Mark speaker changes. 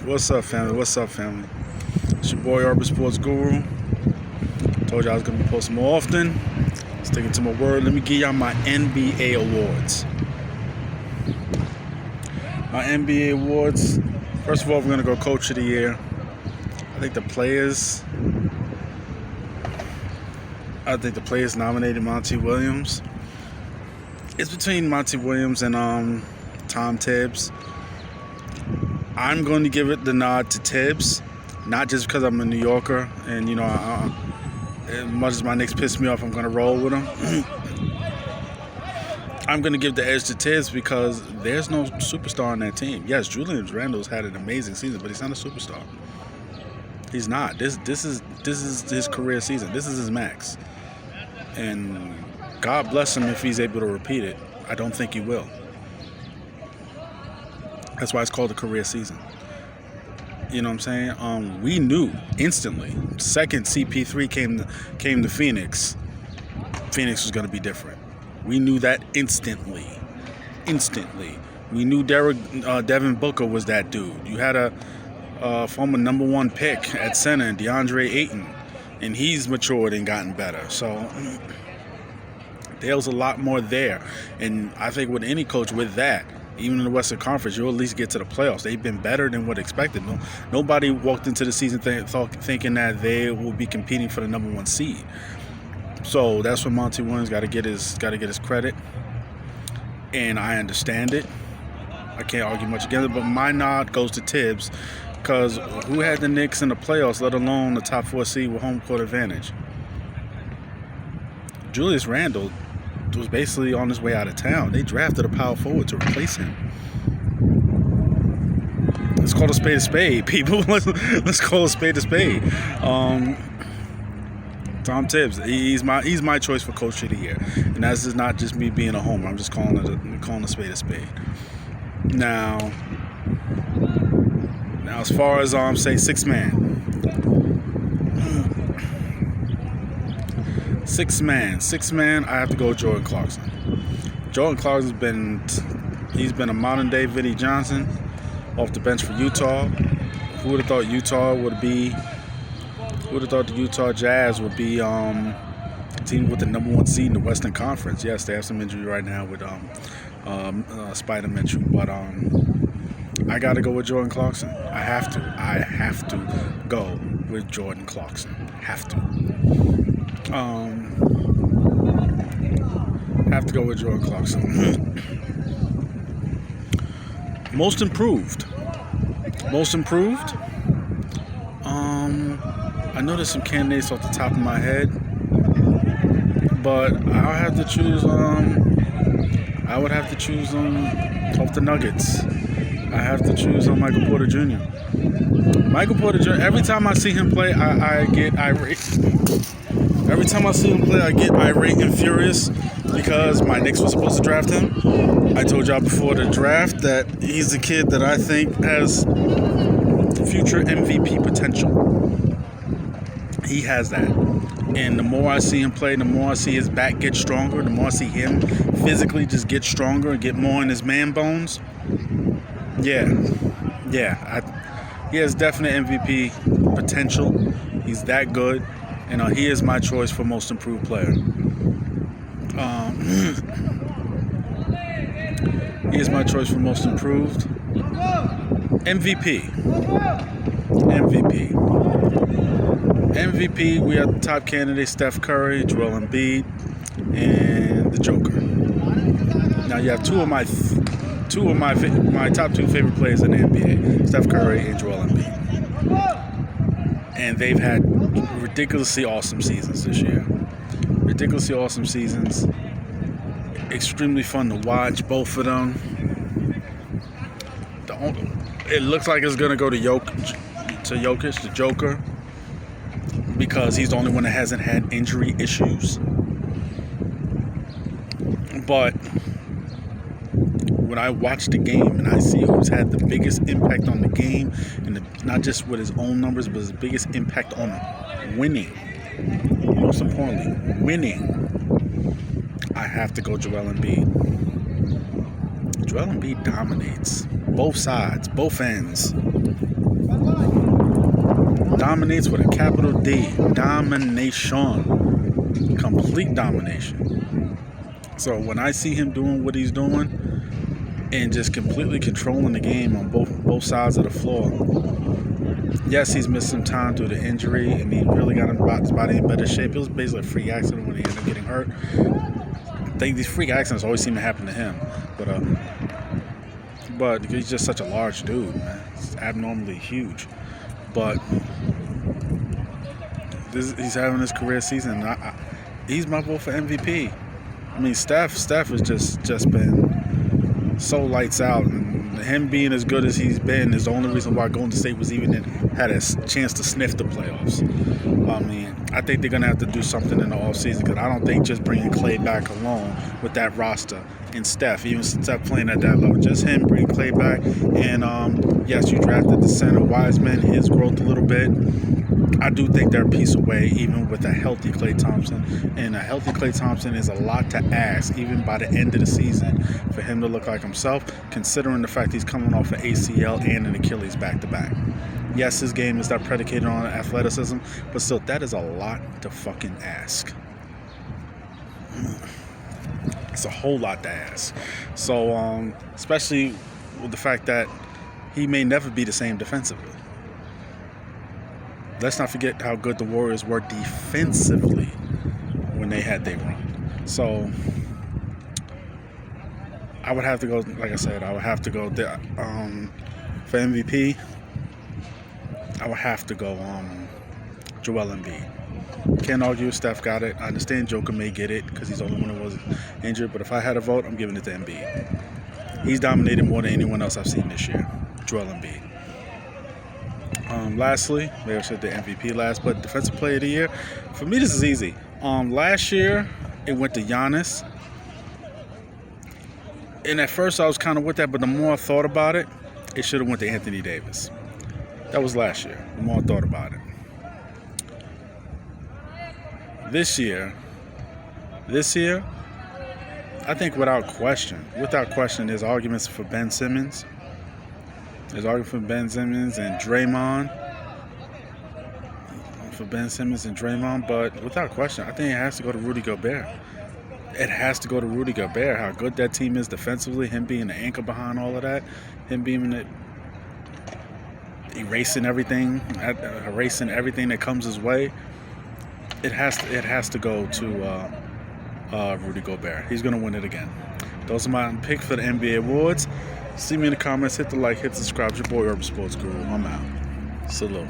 Speaker 1: What's up, family? What's up, family? It's your boy, Urban Sports Guru. Told you I was going to be posting more often. Sticking to my word. Let me give y'all my NBA awards. My NBA awards. First of all, we're going to go Coach of the Year. I think the players nominated Monty Williams. It's between Monty Williams and Tom Tibbs. I'm going to give it the nod to Tibbs, not just because I'm a New Yorker and as much as my Knicks piss me off, I'm going to roll with them. I'm going to give the edge to Tibbs because there's no superstar on that team. Yes, Julius Randle's had an amazing season, but he's not a superstar. He's not. This is his career season. This is his max. And God bless him if he's able to repeat it. I don't think he will. That's why it's called a career season. You know what I'm saying? We knew instantly. Second CP3 came to Phoenix. Phoenix was going to be different. We knew that instantly. We knew Devin Booker was that dude. You had a former number one pick at center, DeAndre Ayton, and he's matured and gotten better. So there was a lot more there. And I think with any coach with that, even in the Western Conference, you'll at least get to the playoffs. They've been better than what expected. Nobody walked into the season thinking that they will be competing for the number one seed. So that's when Monty Williams got to get his credit, and I understand it. I can't argue much against it, but my nod goes to Tibbs because who had the Knicks in the playoffs, let alone the top 4 seed with home court advantage? Julius Randle was basically on his way out of town. They drafted a power forward to replace him. Let's call a spade, people. Let's call a spade. Tom Tibbs, he's my choice for Coach of the Year, and that's just not just me being a homer. I'm just calling a spade. Now, as far as say six man. Six man, I have to go with Jordan Clarkson. Jordan Clarkson's been a modern day Vinnie Johnson off the bench for Utah. Who would have thought the Utah Jazz would be a team with the number one seed in the Western Conference? Yes, they have some injury right now with Spider Mitchell, but I got to go with Jordan Clarkson. I have to go with Jordan Clarkson. Have to go with Jordan Clarkson. Most improved. I know there's some candidates off the top of my head, but I'll have to choose. I would have to choose off the Nuggets. I have to choose Michael Porter Jr. Every time I see him play, I get irate. Every time I see him play, I get irate and furious because my Knicks were supposed to draft him. I told y'all before the draft that he's a kid that I think has future MVP potential. He has that. And the more I see him play, the more I see his back get stronger, the more I see him physically just get stronger and get more in his man bones. He has definite MVP potential. He's that good. And he is my choice for most improved player. He is my choice for most improved. MVP, we have the top candidates: Steph Curry, Joel Embiid, and the Joker. Now you have two of my top 2 favorite players in the NBA: Steph Curry and Joel Embiid. And they've had ridiculously awesome seasons this year. Extremely fun to watch, both of them. It looks like it's going to go to Jokic, the Joker, because he's the only one that hasn't had injury issues. But when I watch the game and I see who's had the biggest impact on the game, and not just with his own numbers, but his biggest impact on winning, most importantly, I have to go Joel Embiid. Joel Embiid dominates. both sides, both ends. Dominates with a capital D. Domination. Complete domination. So when I see him doing what he's doing and just completely controlling the game on both sides of the floor, yes, he's missed some time due to injury, and he really got his body in better shape. It was basically a freak accident when he ended up getting hurt. I think these freak accidents always seem to happen to him, but he's just such a large dude, man. He's abnormally huge. But he's having his career season. He's my vote for MVP. I mean, Steph has just been so lights out, and him being as good as he's been is the only reason why Golden State was even had a chance to sniff the playoffs. I mean, I think they're gonna have to do something in the offseason, because I don't think just bringing Klay back alone with that roster and Steph, even Steph playing at that level, just him bringing Klay back, and yes, you drafted the center Wiseman, his growth a little bit. I do think they're a piece away, even with a healthy Klay Thompson. And a healthy Klay Thompson is a lot to ask, even by the end of the season, for him to look like himself, considering the fact he's coming off an ACL and an Achilles back-to-back. Yes, his game is not predicated on athleticism, but still, that is a lot to fucking ask. It's a whole lot to ask. So, especially with the fact that he may never be the same defensively. Let's not forget how good the Warriors were defensively when they had their run. So I would have to go, like I said, for MVP, I would have to go Joel Embiid. Can't argue Steph got it. I understand Joker may get it because he's the only one who was injured, but if I had a vote, I'm giving it to Embiid. He's dominated more than anyone else I've seen this year, Joel Embiid. Lastly, maybe I said the MVP last, but Defensive Player of the Year. For me, this is easy. Last year, it went to Giannis. And at first, I was kind of with that, but the more I thought about it, it should have went to Anthony Davis. That was last year, the more I thought about it. This year, I think without question, there's arguments for Ben Simmons. There's arguments for Ben Simmons and Draymond. But without question, I think it has to go to Rudy Gobert. It has to go to Rudy Gobert, how good that team is defensively, him being the anchor behind all of that, him being erasing everything that comes his way. It has to go to Rudy Gobert. He's going to win it again. Those are my picks for the NBA awards. See me in the comments. Hit the like, hit the subscribe. Your boy Urban Sports Guru. I'm out. Salute.